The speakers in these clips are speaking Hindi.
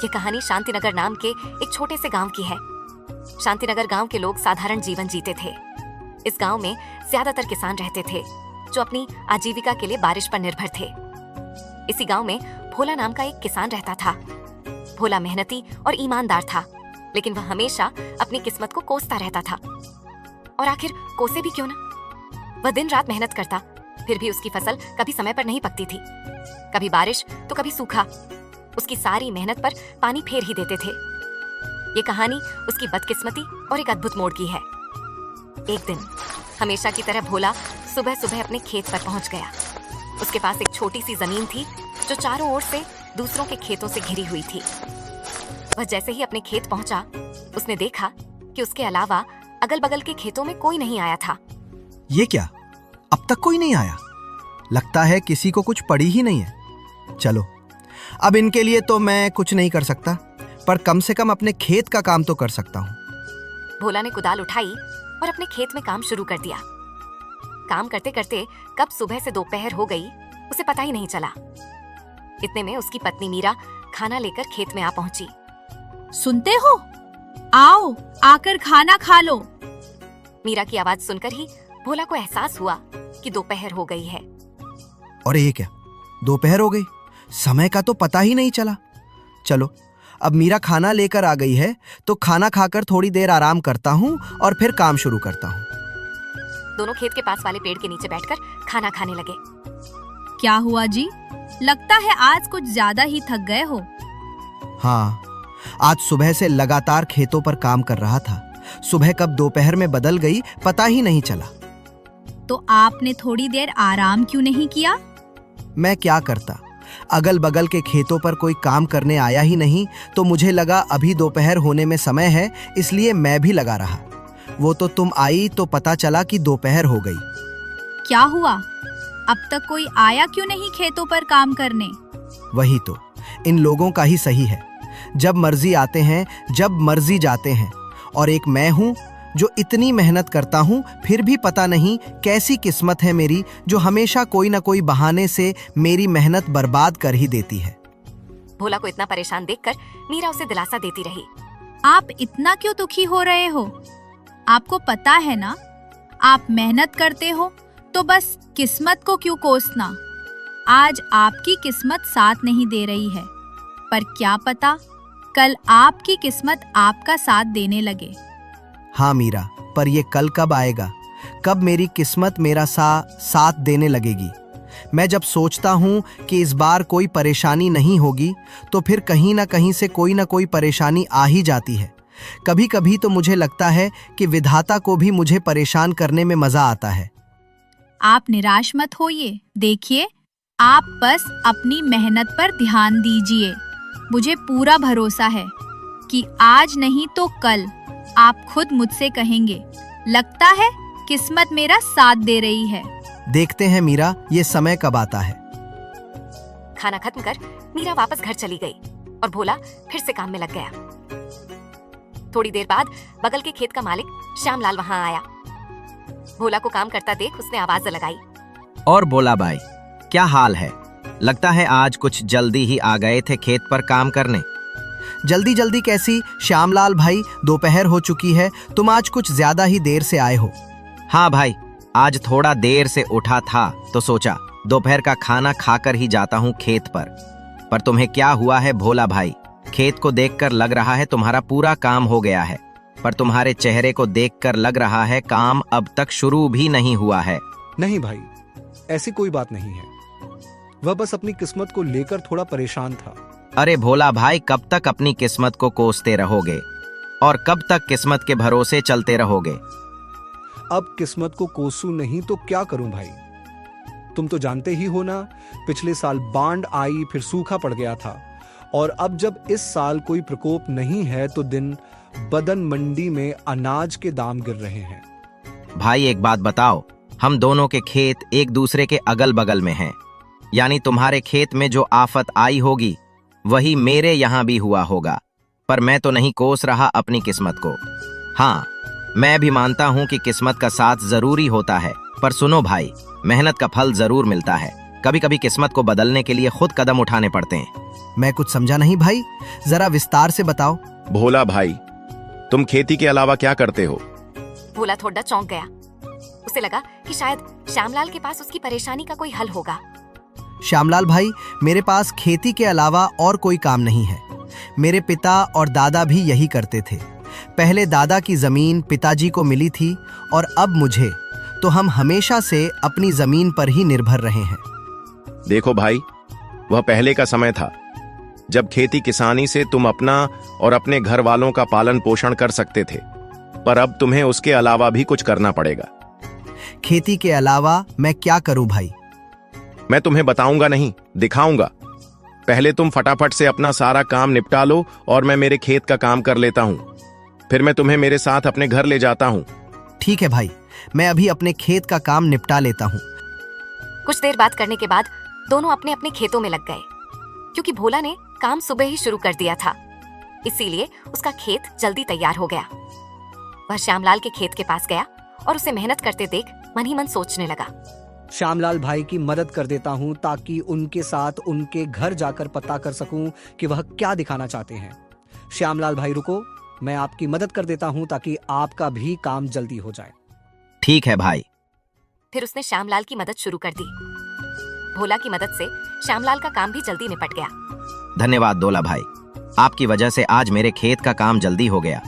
ये कहानी शांतिनगर नाम के एक छोटे से गांव की है। शांतिनगर गांव के लोग साधारण जीवन जीते थे। इस गांव में ज्यादातर किसान रहते थे जो अपनी आजीविका के लिए बारिश पर निर्भर थे। इसी गांव में भोला नाम का एक किसान रहता था। भोला मेहनती और ईमानदार था, लेकिन वह हमेशा अपनी किस्मत को कोसता रहता था। और आखिर कोसे भी क्यों ना, वह दिन रात मेहनत करता, फिर भी उसकी फसल कभी समय पर नहीं पकती थी। कभी बारिश तो कभी सूखा। उसकी सारी मेहनत पर पानी फेर ही देते थे। ये कहानी उसकी बदकिस्मती और एक अद्भुत मोड़ की है। एक दिन हमेशा की तरह भोला सुबह सुबह अपने खेत पर पहुंच गया। उसके पास एक छोटी सी जमीन थी जो चारों ओर से दूसरों के खेतों से घिरी हुई थी। वह जैसे ही अपने खेत पहुंचा, उसने देखा कि उसके अलावा अगल बगल के खेतों में कोई नहीं आया था। ये क्या, अब तक कोई नहीं आया? लगता है किसी को कुछ पड़ी ही नहीं है। चलो, अब इनके लिए तो मैं कुछ नहीं कर सकता, पर कम से कम अपने खेत का काम तो कर सकता हूँ। भोला ने कुदाल उठाई और अपने खेत में काम शुरू कर दिया। काम करते करते कब सुबह से दोपहर हो गई, उसे पता ही नहीं चला। इतने में उसकी पत्नी मीरा खाना लेकर खेत में आ पहुंची। सुनते हो? आओ, आकर खाना खा लो। मीरा की आवाज सुनकर ही भोला को एहसास हुआ कि दोपहर हो गई है। और ये क्या, दोपहर हो गई? समय का तो पता ही नहीं चला। चलो, अब मीरा खाना लेकर आ गई है तो खाना खाकर थोड़ी देर आराम करता हूँ और फिर काम शुरू करता हूँ। दोनों खेत के पास वाले पेड़ के नीचे बैठकर खाना खाने लगे। क्या हुआ जी? लगता है आज कुछ ज्यादा ही थक गए हो। हाँ, आज सुबह से लगातार खेतों पर काम कर रहा था। सुबह कब दोपहर में बदल गई पता ही नहीं चला। तो आपने थोड़ी देर आराम क्यों नहीं किया? मैं क्या करता, अगल बगल के खेतों पर कोई काम करने आया ही नहीं, तो मुझे लगा अभी दोपहर होने में समय है, इसलिए मैं भी लगा रहा। वो तो तुम आई तो पता चला कि दोपहर हो गई। क्या हुआ? अब तक कोई आया क्यों नहीं खेतों पर काम करने? वही तो, इन लोगों का ही सही है। जब मर्जी आते हैं, जब मर्जी जाते हैं। और एक मैं हूँ जो इतनी मेहनत करता हूँ, फिर भी पता नहीं कैसी किस्मत है मेरी, जो हमेशा कोई ना कोई बहाने से मेरी मेहनत बर्बाद कर ही देती है। भोला को इतना परेशान देखकर मीरा उसे दिलासा देती रही। आप इतना क्यों दुखी हो रहे हो? आपको पता है ना, आप मेहनत करते हो तो बस किस्मत को क्यों कोसना। आज आपकी किस्मत साथ नहीं दे रही है, पर क्या पता कल आपकी किस्मत आपका साथ देने लगे। हाँ मीरा, पर ये कल कब आएगा? कब मेरी किस्मत मेरा साथ देने लगेगी? मैं जब सोचता हूँ कि इस बार कोई परेशानी नहीं होगी, तो फिर कहीं ना कहीं से कोई ना कोई परेशानी आ ही जाती है। कभी कभी तो मुझे लगता है कि विधाता को भी मुझे परेशान करने में मजा आता है। आप निराश मत होइए। देखिए, आप बस अपनी मेहनत पर ध्यान दीजिए। मुझे पूरा भरोसा है कि आज नहीं तो कल आप खुद मुझसे कहेंगे, लगता है किस्मत मेरा साथ दे रही है। देखते हैं मीरा, ये समय कब आता है। खाना खत्म कर मीरा वापस घर चली गई और भोला फिर से काम में लग गया। थोड़ी देर बाद बगल के खेत का मालिक श्यामलाल वहां आया। भोला को काम करता देख उसने आवाज लगाई। और भोला भाई, क्या हाल है? लगता है आज कुछ जल्दी ही आ गए थे खेत पर काम करने। जल्दी जल्दी कैसी श्यामलाल भाई, दोपहर हो चुकी है, तुम आज कुछ ज्यादा ही देर से आए हो। हाँ भाई, आज थोड़ा देर से उठा था तो सोचा दोपहर का खाना खाकर ही जाता हूँ खेत पर तुम्हें क्या हुआ है भोला भाई? खेत को देखकर लग रहा है तुम्हारा पूरा काम हो गया है, पर तुम्हारे चेहरे को देखकर लग रहा है काम अब तक शुरू भी नहीं हुआ है। नहीं भाई, ऐसी कोई बात नहीं है। वह बस अपनी किस्मत को लेकर थोड़ा परेशान था। अरे भोला भाई, कब तक अपनी किस्मत को कोसते रहोगे और कब तक किस्मत के भरोसे चलते रहोगे? अब किस्मत को कोसू नहीं तो क्या करूं भाई? तुम तो जानते ही हो ना, पिछले साल बाढ़ आई, फिर सूखा पड़ गया था, और अब जब इस साल कोई प्रकोप नहीं है तो दिन बदन मंडी में अनाज के दाम गिर रहे हैं। भाई एक बात बताओ, हम दोनों के खेत एक दूसरे के अगल बगल में हैं, यानी तुम्हारे खेत में जो आफत आई होगी वही मेरे यहाँ भी हुआ होगा, पर मैं तो नहीं कोस रहा अपनी किस्मत को। हाँ, मैं भी मानता हूँ कि किस्मत का साथ जरूरी होता है, पर सुनो भाई, मेहनत का फल जरूर मिलता है। कभी कभी किस्मत को बदलने के लिए खुद कदम उठाने पड़ते हैं। मैं कुछ समझा नहीं भाई, जरा विस्तार से बताओ। भोला भाई, तुम खेती के अलावा क्या करते हो? भोला थोड़ा चौंक गया। उसे लगा कि शायद श्यामलाल के पास उसकी परेशानी का कोई हल होगा। श्यामलाल भाई, मेरे पास खेती के अलावा और कोई काम नहीं है। मेरे पिता और दादा भी यही करते थे। पहले दादा की जमीन पिताजी को मिली थी और अब मुझे, तो हम हमेशा से अपनी जमीन पर ही निर्भर रहे हैं। देखो भाई, वह पहले का समय था जब खेती किसानी से तुम अपना और अपने घर वालों का पालन पोषण कर सकते थे, पर अब तुम्हें उसके अलावा भी कुछ करना पड़ेगा। खेती के अलावा मैं क्या करूं भाई? मैं तुम्हें बताऊंगा नहीं, दिखाऊंगा। पहले तुम फटाफट से अपना सारा काम निपटा लो और मैं मेरे खेत का काम कर लेता हूं। फिर मैं तुम्हें मेरे साथ अपने घर ले जाता हूं। ठीक है भाई, मैं अभी अपने खेत का काम निपटा लेता हूं। कुछ देर बात करने के बाद दोनों अपने अपने खेतों में लग गए। क्योंकि भोला ने काम सुबह ही शुरू कर दिया था, इसीलिए उसका खेत जल्दी तैयार हो गया। वह श्यामलाल के खेत के पास गया और उसे मेहनत करते देख मन ही मन सोचने लगा। श्यामलाल भाई की मदद कर देता हूँ ताकि उनके साथ उनके घर जाकर पता कर सकूं कि वह क्या दिखाना चाहते हैं। श्यामलाल भाई रुको, मैं आपकी मदद कर देता हूँ ताकि आपका भी काम जल्दी हो जाए। ठीक है भाई। फिर उसने श्यामलाल की मदद शुरू कर दी। भोला की मदद से श्यामलाल का काम भी जल्दी निपट गया। धन्यवाद दोला भाई, आपकी वजह से आज मेरे खेत का काम जल्दी हो गया।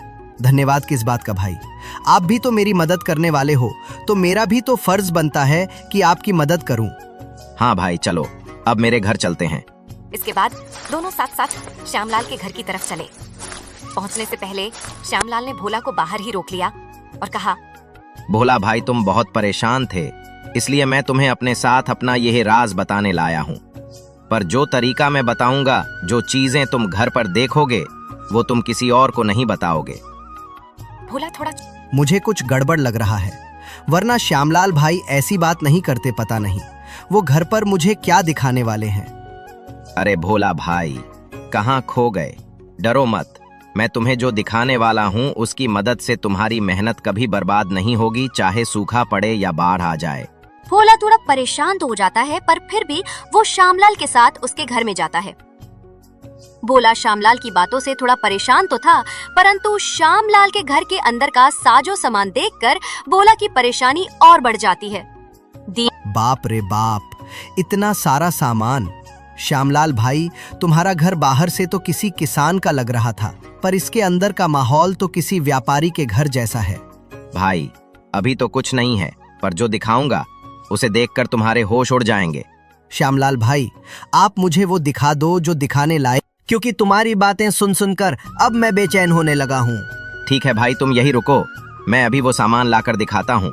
धन्यवाद किस बात का भाई, आप भी तो मेरी मदद करने वाले हो, तो मेरा भी तो फर्ज बनता है कि आपकी मदद करूं। हाँ भाई, चलो अब मेरे घर चलते हैं। इसके बाद दोनों साथ साथ श्यामलाल के घर की तरफ चले। पहुंचने से पहले श्यामलाल ने भोला को बाहर ही रोक लिया और कहा, भोला भाई, तुम बहुत परेशान थे, इसलिए मैं तुम्हें अपने साथ अपना यह राज बताने लाया हूँ। पर जो तरीका मैं बताऊंगा, जो चीजें तुम घर पर देखोगे, वो तुम किसी और को नहीं बताओगे। भोला थोड़ा मुझे कुछ गड़बड़ लग रहा है, वरना श्यामलाल भाई ऐसी बात नहीं करते। पता नहीं वो घर पर मुझे क्या दिखाने वाले हैं। अरे भोला भाई, कहाँ खो गए? डरो मत, मैं तुम्हें जो दिखाने वाला हूँ उसकी मदद से तुम्हारी मेहनत कभी बर्बाद नहीं होगी, चाहे सूखा पड़े या बाढ़ आ जाए। भोला थोड़ा परेशान तो हो जाता है, पर फिर भी वो श्यामलाल के साथ उसके घर में जाता है। भोला श्यामलाल की बातों से थोड़ा परेशान तो था, परंतु श्यामलाल के घर के अंदर का साजो सामान देखकर भोला की परेशानी और बढ़ जाती है। बाप रे बाप, इतना सारा सामान! श्यामलाल भाई, तुम्हारा घर बाहर से तो किसी किसान का लग रहा था, पर इसके अंदर का माहौल तो किसी व्यापारी के घर जैसा है। भाई, अभी तो कुछ नहीं है, पर जो दिखाऊंगा उसे देखकर तुम्हारे होश उड़ जाएंगे। श्यामलाल भाई, आप मुझे वो दिखा दो जो दिखाने लायक, क्योंकि तुम्हारी बातें सुन सुनकर अब मैं बेचैन होने लगा हूँ। ठीक है भाई, तुम यही रुको, मैं अभी वो सामान लाकर दिखाता हूँ।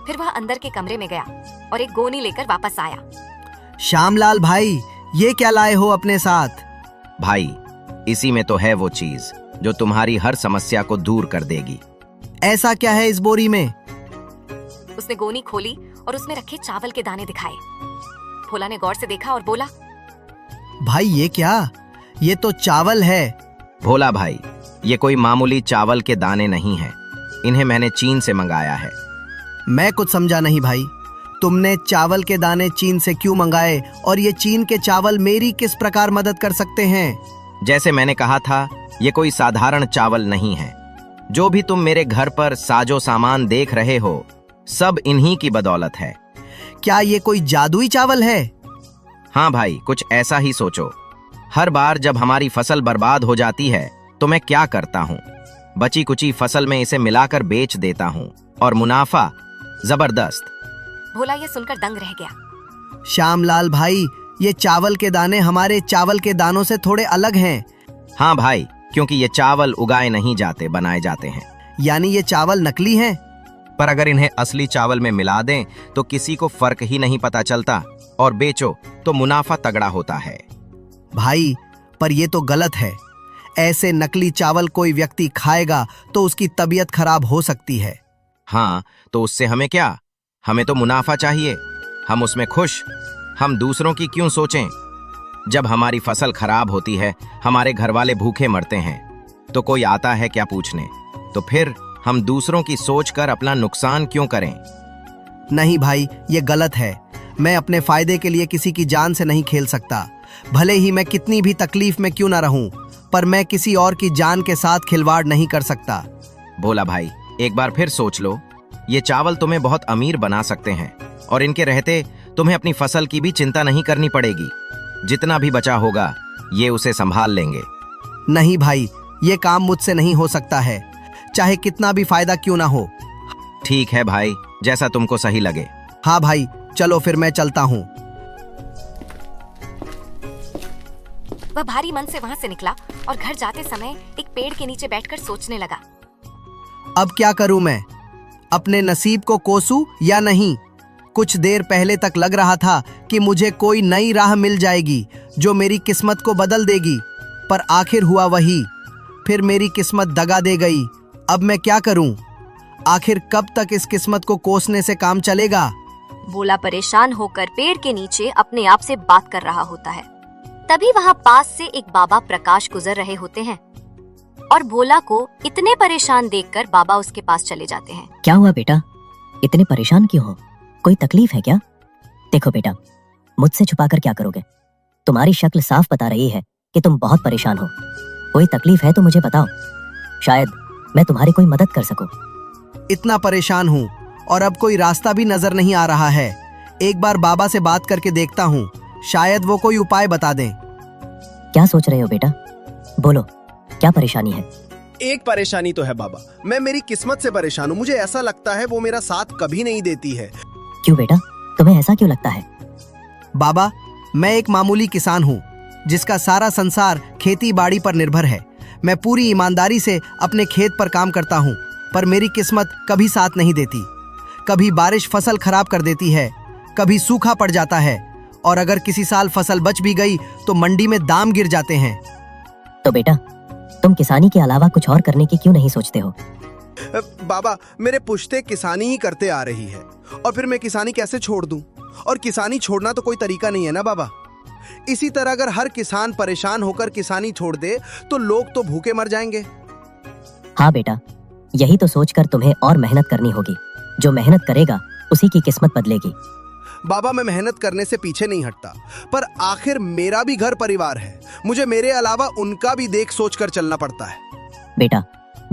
फिर वह अंदर के कमरे में गया और एक गोनी लेकर वापस आया। श्यामलाल भाई, ये क्या लाए हो अपने साथ? भाई, इसी में तो है वो चीज जो तुम्हारी हर समस्या को दूर कर देगी। ऐसा क्या है इस बोरी में? उसने गोनी खोली और उसमें रखे चावल के दाने दिखाए। भोला ने गौर से देखा और बोला, भाई ये क्या? ये तो चावल है। भोला भाई, ये कोई मामूली चावल के दाने नहीं हैं, इन्हें मैंने चीन से मंगाया है। मैं कुछ समझा नहीं भाई, तुमने चावल के दाने चीन से क्यों मंगाए, और ये चीन के चावल मेरी किस प्रकार मदद कर सकते हैं? जैसे मैंने कहा था, ये कोई साधारण चावल नहीं है। जो भी तुम मेरे घर पर साजो सामान देख रहे हो, सब इन्हीं की बदौलत है। क्या ये कोई जादुई चावल है? हाँ भाई, कुछ ऐसा ही सोचो। हर बार जब हमारी फसल बर्बाद हो जाती है तो मैं क्या करता हूँ, बची कुची फसल में इसे मिलाकर बेच देता हूँ और मुनाफा जबरदस्त। भोला ये सुनकर दंग रह गया। श्यामलाल भाई, ये चावल के दाने हमारे चावल के दानों से थोड़े अलग हैं। हाँ भाई, क्योंकि ये चावल उगाए नहीं जाते, बनाए जाते हैं। यानी ये चावल नकली हैं? पर अगर इन्हें असली चावल में मिला दें तो किसी को फर्क ही नहीं पता चलता, और बेचो तो मुनाफा तगड़ा होता है। भाई, पर ये तो गलत है। ऐसे नकली चावल कोई व्यक्ति खाएगा तो उसकी तबीयत खराब हो सकती है। हाँ, तो उससे हमें क्या? हमें तो मुनाफा चाहिए, हम उसमें खुश। हम दूसरों की क्यों सोचें? जब हमारी फसल खराब होती है, हमारे घर वाले भूखे मरते हैं, तो कोई आता है क्या पूछने? तो फिर हम दूसरों की सोच कर अपना नुकसान क्यों करें? नहीं भाई, ये गलत है। मैं अपने फायदे के लिए किसी की जान से नहीं खेल सकता। भले ही मैं कितनी भी तकलीफ में क्यों ना रहूं, पर मैं किसी और की जान के साथ खिलवाड़ नहीं कर सकता। भोला भाई, एक बार फिर सोच लो। ये चावल तुम्हें बहुत अमीर बना सकते हैं और इनके रहते तुम्हें अपनी फसल की भी चिंता नहीं करनी पड़ेगी। जितना भी बचा होगा ये उसे संभाल लेंगे। नहीं भाई, ये काम मुझसे नहीं हो सकता है, चाहे कितना भी फायदा क्यों ना हो। ठीक है भाई, जैसा तुमको सही लगे। हाँ भाई, चलो फिर मैं चलता हूँ। वह भारी मन से वहां से निकला और घर जाते समय एक पेड़ के नीचे बैठकर सोचने लगा। अब क्या करूं मैं? अपने नसीब को कोसूं या नहीं? कुछ देर पहले तक लग रहा था कि मुझे कोई नई राह मिल जाएगी जो मेरी किस्मत को बदल देगी, पर आखिर हुआ वही। फिर मेरी किस्मत दगा दे गई। अब मैं क्या करूं? आखिर कब तक इस किस्मत को कोसने से काम चलेगा? भोला परेशान होकर पेड़ के नीचे अपने आप से बात कर रहा होता है। तभी वहाँ पास से एक बाबा प्रकाश गुजर रहे होते हैं और भोला को इतने परेशान देखकर बाबा उसके पास चले जाते हैं। क्या हुआ बेटा, इतने परेशान क्यों हो? कोई तकलीफ है क्या? देखो बेटा, मुझसे छुपाकर क्या करोगे? तुम्हारी शक्ल साफ बता रही है कि तुम बहुत परेशान हो। कोई तकलीफ है तो मुझे बताओ, शायद मैं तुम्हारी कोई मदद कर सकूं। इतना परेशान हूँ और अब कोई रास्ता भी नजर नहीं आ रहा है। एक बार बाबा से बात करके देखता हूँ, शायद वो कोई उपाय बता दें। क्या सोच रहे हो बेटा? बोलो, क्या परेशानी है? एक परेशानी तो है बाबा, मैं मेरी किस्मत से परेशान हूँ। मुझे ऐसा लगता है वो मेरा साथ कभी नहीं देती है। क्यों बेटा, तुम्हें ऐसा क्यों लगता है? बाबा, मैं एक मामूली किसान हूँ जिसका सारा संसार खेती बाड़ी पर निर्भर है। मैं पूरी ईमानदारी से अपने खेत पर काम करता हूँ, पर मेरी किस्मत कभी साथ नहीं देती। कभी बारिश फसल खराब कर देती है, कभी सूखा पड़ जाता है, और अगर किसी साल फसल बच भी गई तो मंडी में दाम गिर जाते हैं। तो बेटा, तुम किसानी के अलावा कुछ और करने की क्यों नहीं सोचते हो? बाबा, मेरे पुश्ते किसानी ही करते आ रही है और फिर मैं किसानी कैसे छोड़ दूं? और किसानी छोड़ना तो कोई तरीका नहीं है ना बाबा। इसी तरह अगर हर किसान परेशान होकर किसानी छोड़ दे तो लोग तो भूखे मर जाएंगे। हाँ बेटा, यही तो सोचकर तुम्हें और मेहनत करनी होगी। जो मेहनत करेगा उसी की किस्मत बदलेगी। बाबा, मैं मेहनत करने से पीछे नहीं हटता, पर आखिर मेरा भी घर परिवार है। मुझे मेरे अलावा उनका भी देख सोच कर चलना पड़ता है। बेटा,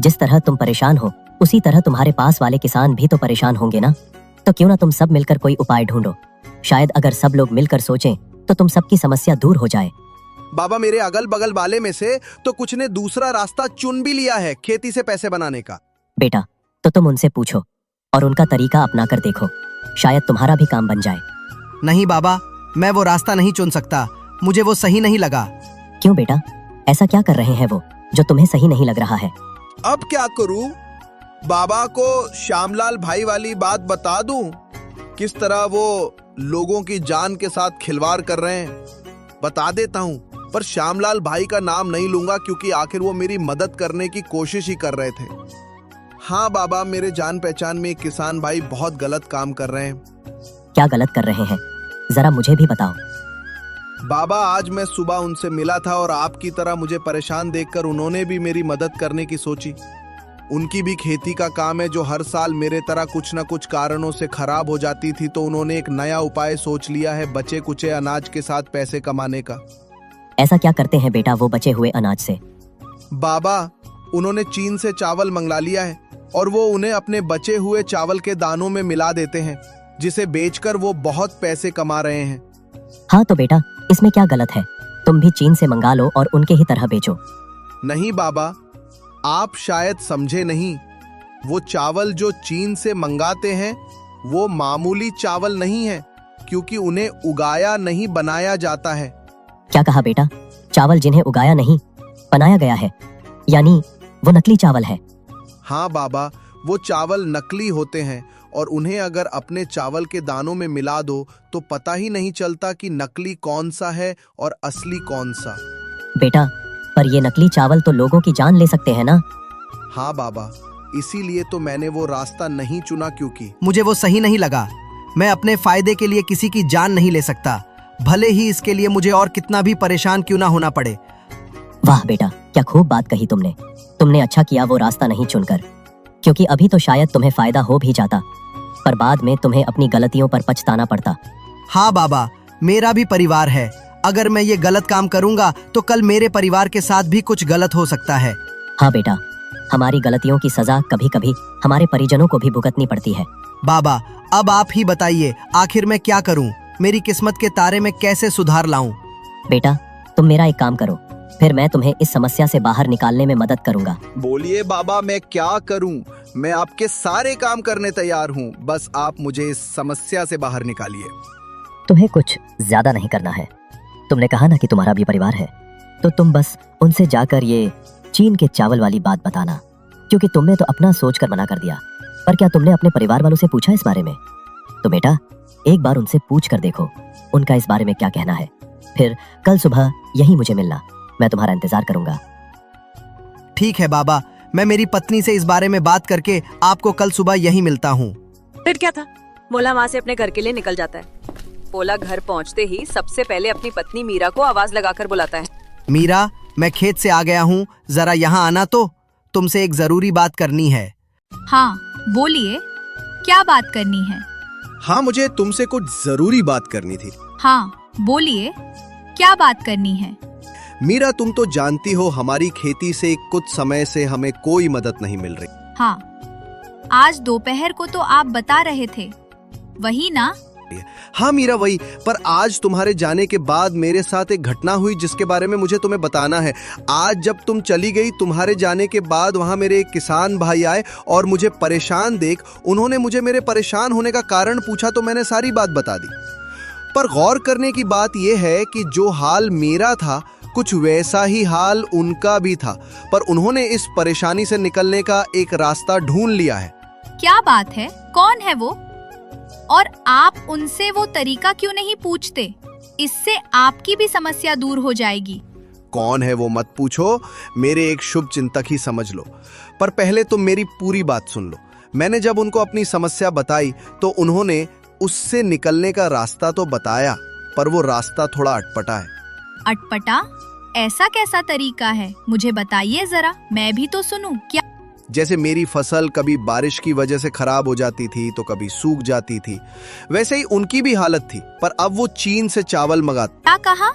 जिस तरह तुम परेशान हो उसी तरह तुम्हारे पास वाले किसान भी तो परेशान होंगे ना। तो क्यों ना तुम सब मिलकर कोई उपाय ढूंढो। शायद अगर सब लोग मिलकर सोचें तो तुम सबकी समस्या दूर हो जाए। बाबा, मेरे अगल बगल वाले में से तो कुछ ने दूसरा रास्ता चुन भी लिया है, खेती से पैसे बनाने का। बेटा, तो तुम उनसे पूछो और उनका तरीका अपना कर देखो, शायद तुम्हारा भी काम बन जाए। नहीं बाबा, मैं वो रास्ता नहीं चुन सकता। मुझे वो सही नहीं लगा। क्यों बेटा, ऐसा क्या कर रहे हैं वो जो तुम्हें सही नहीं लग रहा है? अब क्या करूं? बाबा को श्यामलाल भाई वाली बात बता दूं? किस तरह वो लोगों की जान के साथ खिलवाड़ कर रहे हैं, बता देता हूं। पर श्यामलाल भाई का नाम नहीं लूंगा क्योंकि आखिर वो मेरी मदद करने की कोशिश ही कर रहे थे। हाँ बाबा, मेरे जान पहचान में एक किसान भाई बहुत गलत काम कर रहे हैं। क्या गलत कर रहे हैं, जरा मुझे भी बताओ। बाबा, आज मैं सुबह उनसे मिला था और आपकी तरह मुझे परेशान देखकर उन्होंने भी मेरी मदद करने की सोची। उनकी भी खेती का काम है जो हर साल मेरे तरह कुछ न कुछ कारणों से खराब हो जाती थी, तो उन्होंने एक नया उपाय सोच लिया है बचे कुचे अनाज के साथ पैसे कमाने का। ऐसा क्या करते हैं बेटा वो बचे हुए अनाज से? बाबा, उन्होंने चीन से चावल मंगवा लिया है और वो उन्हें अपने बचे हुए चावल के दानों में मिला देते हैं, जिसे बेचकर वो बहुत पैसे कमा रहे हैं। हाँ तो बेटा, इसमें क्या गलत है? तुम भी चीन से मंगा लो और उनके ही तरह बेचो। नहीं बाबा, आप शायद समझे नहीं। वो चावल जो चीन से मंगाते हैं वो मामूली चावल नहीं है, क्योंकि उन्हें उगाया नहीं बनाया जाता है। क्या कहा बेटा? चावल जिन्हें उगाया नहीं बनाया गया है, यानी वो नकली चावल है? हाँ बाबा, वो चावल नकली होते हैं और उन्हें अगर अपने चावल के दानों में मिला दो तो पता ही नहीं चलता कि नकली कौन सा है और असली कौन सा। बेटा, पर ये नकली चावल तो लोगों की जान ले सकते हैं ना? हाँ बाबा, इसीलिए तो मैंने वो रास्ता नहीं चुना, क्योंकि मुझे वो सही नहीं लगा। मैं अपने फायदे के लिए किसी की जान नहीं ले सकता, भले ही इसके लिए मुझे और कितना भी परेशान क्यों ना होना पड़े। वाह बेटा, क्या खूब बात कही तुमने। तुमने अच्छा किया वो रास्ता नहीं चुनकर, क्योंकि अभी तो शायद तुम्हें फायदा हो भी जाता, पर बाद में तुम्हें अपनी गलतियों पर पछताना पड़ता। हाँ बाबा, मेरा भी परिवार है। अगर मैं ये गलत काम करूंगा तो कल मेरे परिवार के साथ भी कुछ गलत हो सकता है। हाँ बेटा, हमारी गलतियों की सजा कभी कभी हमारे परिजनों को भी भुगतनी पड़ती है। बाबा, अब आप ही बताइए, आखिर मैं क्या करूं? मेरी किस्मत के तारे में कैसे सुधार लाऊं? बेटा, तुम मेरा एक काम करो, फिर मैं तुम्हें इस समस्या से बाहर निकालने में मदद करूंगा। बोलिए बाबा, मैं क्या करूं? मैं आपके सारे काम करने तैयार हूं, बस आप मुझे इस समस्या से बाहर निकालिए। तुम्हें कुछ ज्यादा नहीं करना है। तुमने कहा ना कि तुम्हारा भी परिवार है, तो तुम बस उनसे जाकर ये चीन के चावल वाली बात बताना, क्योंकि तुमने तो अपना सोचकर मना कर दिया। पर क्या तुमने अपने परिवार वालों से पूछा इस बारे में? तो बेटा, एक बार उनसे पूछ कर देखो उनका इस बारे में क्या कहना है। फिर कल सुबह यहीं मुझे मिलना, मैं तुम्हारा इंतजार करूंगा। ठीक है बाबा, मैं मेरी पत्नी से इस बारे में बात करके आपको कल सुबह यहीं मिलता हूँ। फिर क्या था, भोला वहाँ से अपने घर के लिए निकल जाता है। भोला घर पहुँचते ही सबसे पहले अपनी पत्नी मीरा को आवाज लगाकर बुलाता है। मीरा, मैं खेत से आ गया हूँ, जरा यहाँ आना। तो तुमसे एक जरूरी बात करनी है। हाँ बोलिए, क्या बात करनी है? हाँ, मुझे तुमसे कुछ जरूरी बात करनी थी। हाँ बोलिए, क्या बात करनी है? मीरा, तुम तो जानती हो हमारी खेती से कुछ समय से हमें कोई मदद नहीं मिल रही। हाँ, आज दोपहर को तो आप बता रहे थे, वही ना? हाँ मीरा, वही। पर आज तुम्हारे जाने के बाद मेरे साथ एक घटना हुई जिसके बारे में मुझे तुम्हें बताना है। आज जब तुम चली गई, तुम्हारे जाने के बाद वहां मेरे एक किसान भाई आए और मुझे परेशान देख उन्होंने मुझे मेरे परेशान होने का कारण पूछा, तो मैंने सारी बात बता दी। पर गौर करने की बात यह है कि जो हाल मेरा था, कुछ वैसा ही हाल उनका भी था, पर उन्होंने इस परेशानी से निकलने का एक रास्ता ढूंढ लिया है। क्या बात है? कौन है वो? और आप उनसे वो तरीका क्यों नहीं पूछते? इससे आपकी भी समस्या दूर हो जाएगी। कौन है वो मत पूछो, मेरे एक शुभ चिंतक ही समझ लो। पर पहले तुम मेरी पूरी बात सुन लो। मैंने जब उनको अपनी समस्या बताई तो उन्होंने उससे निकलने का रास्ता तो बताया, पर वो रास्ता थोड़ा अटपटा है। अटपटा? ऐसा कैसा तरीका है? मुझे बताइए जरा, मैं भी तो सुनूं। क्या? जैसे मेरी फसल कभी बारिश की वजह से खराब हो जाती थी तो कभी सूख जाती थी, वैसे ही उनकी भी हालत थी। पर अब वो चीन से चावल मंगाते। क्या कहा?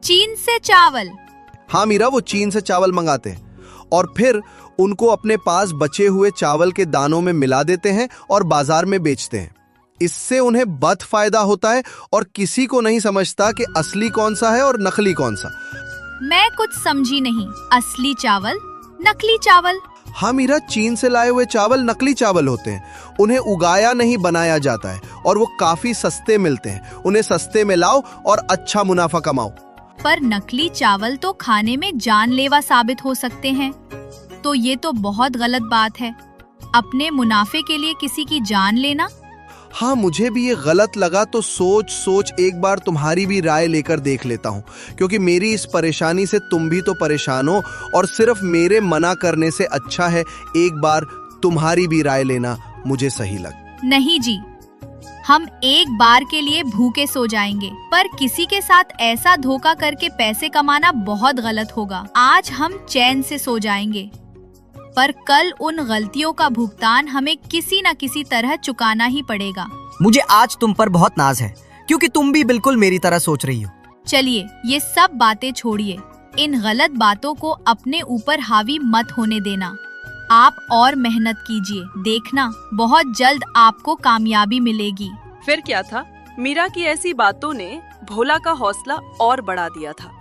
चीन से चावल? हाँ मीरा, वो चीन से चावल मंगाते हैं और फिर उनको अपने पास बचे हुए चावल के दानों में मिला देते हैं और बाजार में बेचते हैं। इससे उन्हें बहुत फायदा होता है और किसी को नहीं समझता कि असली कौन सा है और नकली कौन सा। मैं कुछ समझी नहीं। असली चावल, नकली चावल? हाँ मीरा, चीन से लाए हुए चावल नकली चावल होते हैं। उन्हें उगाया नहीं बनाया जाता है और वो काफी सस्ते मिलते हैं। उन्हें सस्ते में लाओ और अच्छा मुनाफा कमाओ। पर नकली चावल तो खाने में जानलेवा साबित हो सकते हैं, तो ये तो बहुत गलत बात है। अपने मुनाफे के लिए किसी की जान लेना। हाँ, मुझे भी ये गलत लगा, तो सोच सोच एक बार तुम्हारी भी राय लेकर देख लेता हूँ, क्योंकि मेरी इस परेशानी से तुम भी तो परेशान हो और सिर्फ मेरे मना करने से अच्छा है एक बार तुम्हारी भी राय लेना मुझे सही लग। नहीं जी, हम एक बार के लिए भूखे सो जाएंगे, पर किसी के साथ ऐसा धोखा करके पैसे कमाना बहुत गलत होगा। आज हम चैन से सो जाएंगे, पर कल उन गलतियों का भुगतान हमें किसी न किसी तरह चुकाना ही पड़ेगा। मुझे आज तुम पर बहुत नाज है, क्योंकि तुम भी बिल्कुल मेरी तरह सोच रही हो। चलिए, ये सब बातें छोड़िए। इन गलत बातों को अपने ऊपर हावी मत होने देना। आप और मेहनत कीजिए, देखना बहुत जल्द आपको कामयाबी मिलेगी। फिर क्या था, मीरा की ऐसी बातों ने भोला का हौसला और बढ़ा दिया था।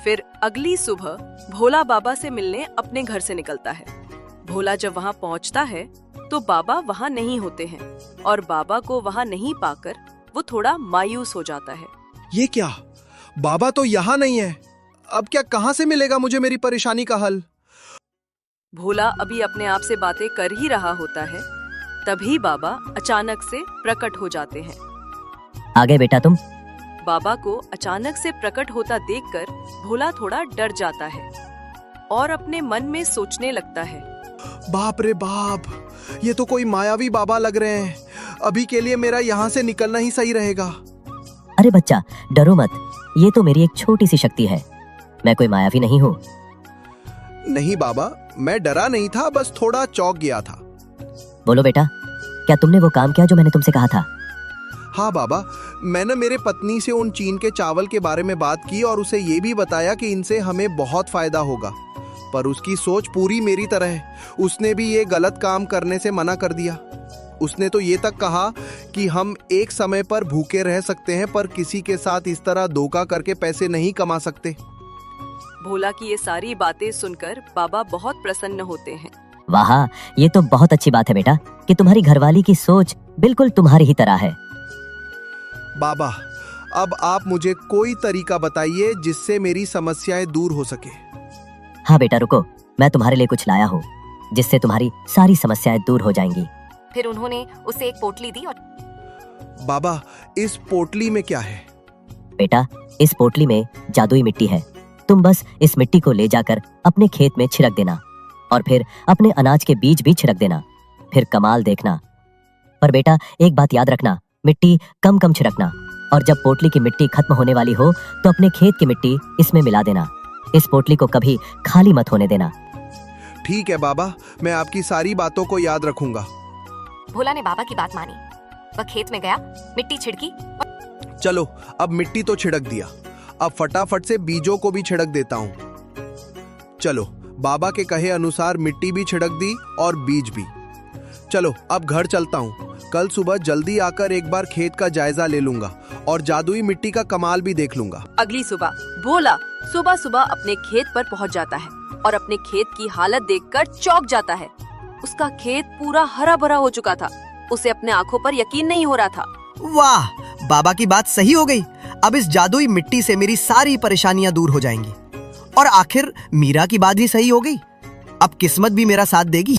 फिर अगली सुबह भोला बाबा से मिलने अपने घर से निकलता है। भोला जब वहाँ पहुँचता है तो बाबा वहाँ नहीं होते हैं और बाबा को वहाँ नहीं पाकर वो थोड़ा मायूस हो जाता है। ये क्या, बाबा तो यहाँ नहीं है। अब क्या, कहाँ से मिलेगा मुझे मेरी परेशानी का हल? भोला अभी अपने आप से बातें कर ही रहा होता है, तभी बाबा अचानक से प्रकट हो जाते हैं। आ गए बेटा तुम? बाबा को अचानक से प्रकट होता देखकर भोला थोड़ा डर जाता है और अपने मन में सोचने लगता है, बाप रे बाप, ये तो कोई मायावी बाबा लग रहे हैं। अभी के लिए मेरा यहाँ से निकलना ही सही रहेगा। अरे बच्चा, डरो मत, ये तो मेरी एक छोटी सी शक्ति है। मैं कोई मायावी नहीं हूँ। नहीं बाबा, मैं डरा नहीं था, बस थोड़ा चौंक गया था। बोलो बेटा, क्या तुमने वो काम किया जो मैंने तुमसे कहा था? हाँ बाबा, मैंने मेरे पत्नी से उन चीन के चावल के बारे में बात की और उसे ये भी बताया कि इनसे हमें बहुत फायदा होगा, पर उसकी सोच पूरी मेरी तरह है। उसने भी ये गलत काम करने से मना कर दिया। उसने तो ये तक कहा कि हम एक समय पर भूखे रह सकते हैं, पर किसी के साथ इस तरह धोखा करके पैसे नहीं कमा सकते। भोला की ये सारी बातें सुनकर बाबा बहुत प्रसन्न होते हैं। वाह, ये तो बहुत अच्छी बात है बेटा कि तुम्हारी घरवाली की सोच बिल्कुल तुम्हारी ही तरह है। बाबा, अब आप मुझे कोई तरीका बताइए जिससे मेरी समस्याएं दूर हो सके। हाँ बेटा रुको, मैं तुम्हारे लिए कुछ लाया हूँ जिससे तुम्हारी सारी समस्याएं दूर हो जाएंगी। फिर उन्होंने उसे एक पोटली दी और बाबा, इस पोटली में क्या है? बेटा, इस पोटली में जादुई मिट्टी है। तुम बस इस मिट्टी को ले जाकर अपने खेत में छिड़क देना और फिर अपने अनाज के बीज भी छिड़क देना, फिर कमाल देखना। पर बेटा एक बात याद रखना, मिट्टी कम कम छिड़कना, और जब पोटली की मिट्टी खत्म होने वाली हो तो अपने खेत की मिट्टी इसमें मिला देना। इस पोटली को कभी खाली मत होने देना। ठीक है बाबा, मैं आपकी सारी बातों को याद रखूंगा। भोला ने बाबा की बात मानी। वह खेत में गया, मिट्टी छिड़की। चलो, अब मिट्टी तो छिड़क दिया, अब फटाफट से बीजों को भी छिड़क देता हूँ। चलो, बाबा के कहे अनुसार मिट्टी भी छिड़क दी और बीज भी। चलो, अब घर चलता हूँ। कल सुबह जल्दी आकर एक बार खेत का जायजा ले लूंगा और जादुई मिट्टी का कमाल भी देख लूंगा। अगली सुबह भोला सुबह सुबह अपने खेत पर पहुंच जाता है और अपने खेत की हालत देखकर चौंक जाता है। उसका खेत पूरा हरा भरा हो चुका था। उसे अपने आंखों पर यकीन नहीं हो रहा था। वाह, बाबा की बात सही हो गई। अब इस जादुई मिट्टी से मेरी सारी परेशानियां दूर हो जाएंगी। और आखिर मीरा की बात भी सही हो गई। अब किस्मत भी मेरा साथ देगी।